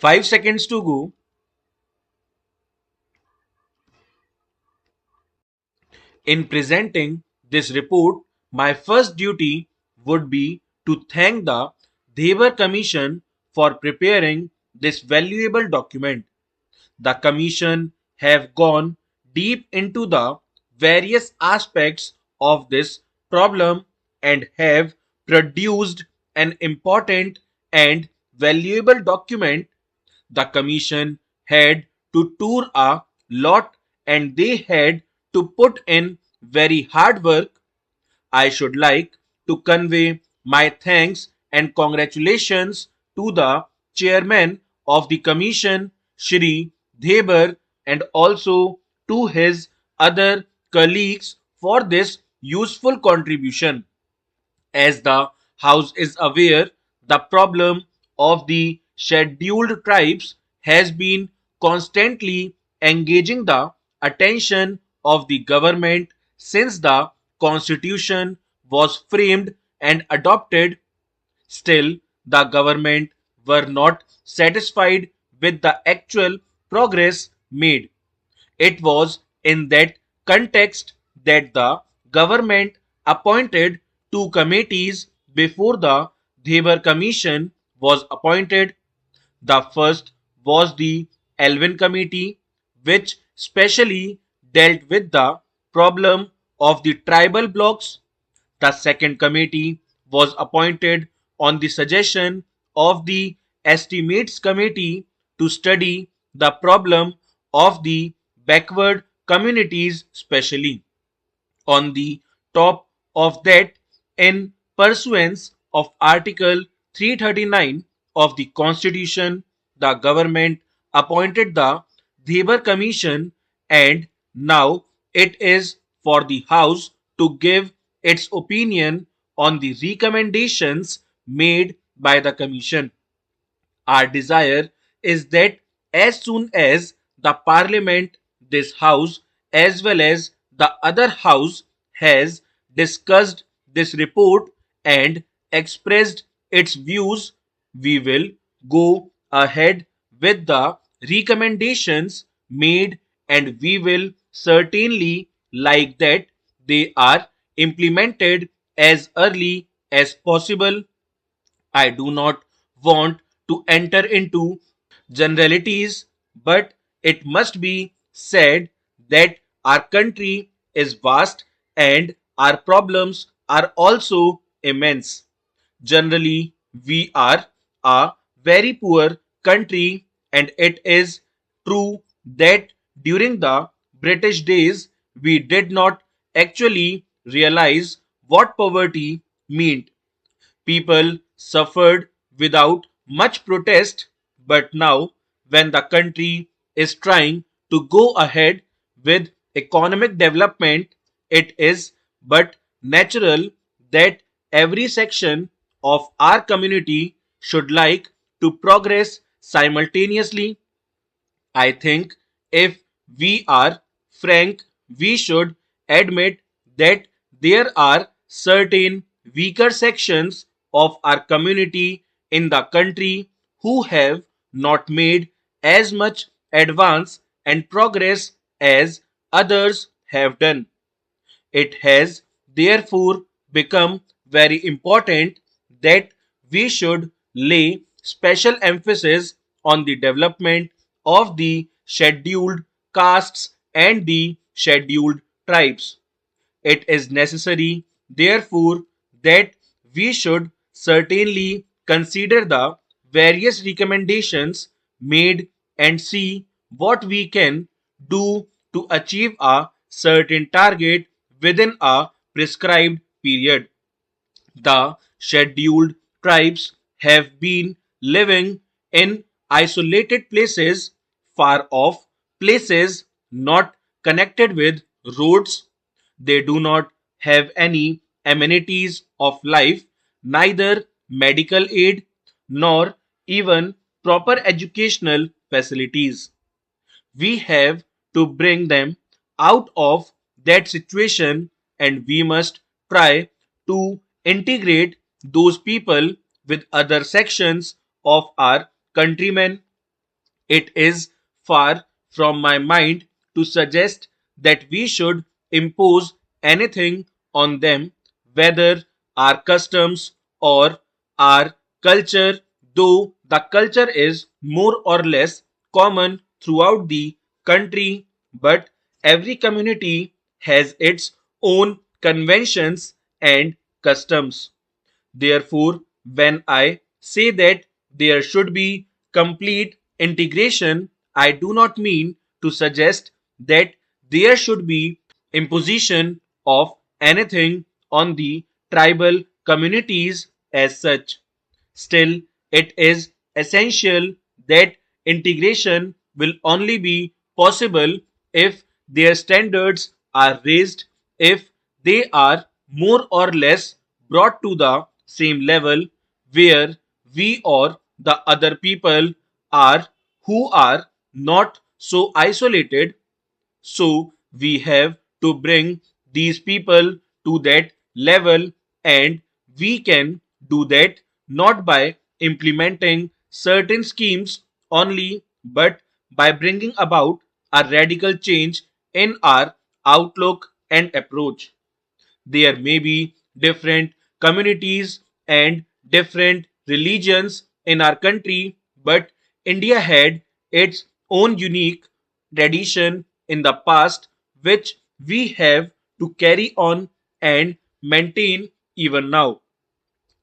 5 seconds to go. In presenting this report, my first duty would be to thank the Devar Commission for preparing this valuable document. The Commission have gone deep into the various aspects of this problem and have produced an important and valuable document. The Commission had to tour a lot and they had to put in very hard work. I should like to convey my thanks and congratulations to the chairman of the commission, Shri Debar, and also to his other colleagues for this useful contribution. As the House is aware, the problem of the scheduled tribes has been constantly engaging the attention of the government since the constitution was framed and adopted. Still, the government were not satisfied with the actual progress made. It was in that context that the government appointed two committees before the Debar Commission was appointed. The first was the Elvin Committee, which specially dealt with the problem of the tribal blocks. The second committee was appointed on the suggestion of the Estimates Committee to study the problem of the backward communities specially. On the top of that, in pursuance of Article 339 of the Constitution, the government appointed the Debar Commission and now it is for the House to give its opinion on the recommendations made by the Commission. Our desire is that as soon as the Parliament, this House, as well as the other House has discussed this report and expressed its views, we will go ahead with the recommendations made and we will certainly like that they are implemented as early as possible. I do not want to enter into generalities, but it must be said that our country is vast and our problems are also immense. Generally, we are a very poor country, and it is true that during the British days we did not actually realize what poverty meant. People suffered without much protest, but now, when the country is trying to go ahead with economic development, it is but natural that every section of our community should like to progress simultaneously. I think if we are frank, we should admit that there are certain weaker sections of our community in the country who have not made as much advance and progress as others have done. It has therefore become very important that we should lay special emphasis on the development of the scheduled castes and the scheduled tribes. It is necessary, therefore, that we should certainly consider the various recommendations made and see what we can do to achieve a certain target within a prescribed period. The scheduled tribes have been living in isolated places, far off places, not connected with roads. They do not have any amenities of life, neither medical aid nor even proper educational facilities. We have to bring them out of that situation and we must try to integrate those people with other sections of our countrymen. It is far from my mind to suggest that we should impose anything on them, whether our customs or our culture, though the culture is more or less common throughout the country, but every community has its own conventions and customs. Therefore, when I say that there should be complete integration, I do not mean to suggest that there should be imposition of anything on the tribal communities as such. Still, it is essential that integration will only be possible if their standards are raised, if they are more or less brought to the same level where we or the other people are who are not so isolated. So we have to bring these people to that level, and we can do that not by implementing certain schemes only, but by bringing about a radical change in our outlook and approach. There may be different communities and different religions in our country, but India had its own unique tradition in the past, which we have to carry on and maintain even now.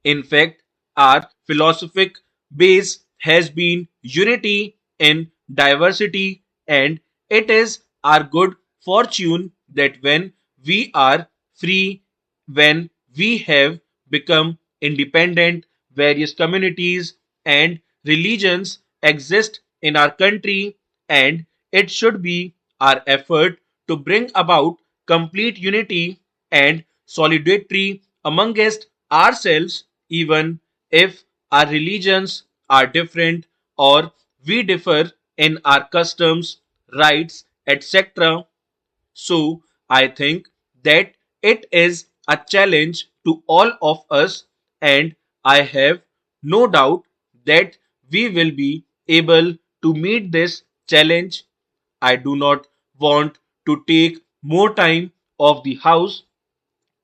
In fact, our philosophic base has been unity in diversity, and it is our good fortune that when we are free, when we have become independent, various communities and religions exist in our country, and it should be our effort to bring about complete unity and solidarity amongst ourselves, even if our religions are different or we differ in our customs, rights, etc. So I think that it is a challenge to all of us, and I have no doubt that we will be able to meet this challenge. I do not want to take more time of the house.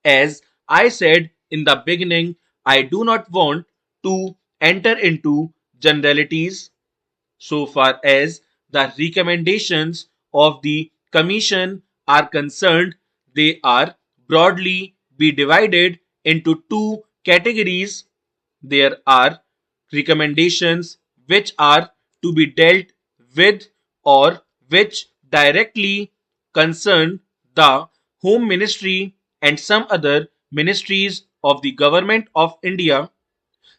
As I said in the beginning, I do not want to enter into generalities. So far as the recommendations of the Commission are concerned, they are broadly be divided into two categories. There are recommendations which are to be dealt with or which directly concern the Home Ministry and some other ministries of the Government of India.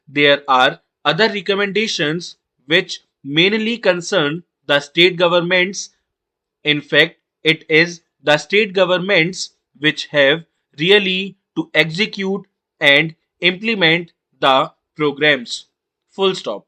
There are other recommendations which mainly concern the state governments. In fact, it is the state governments which have really to execute and implement the programs. Full stop.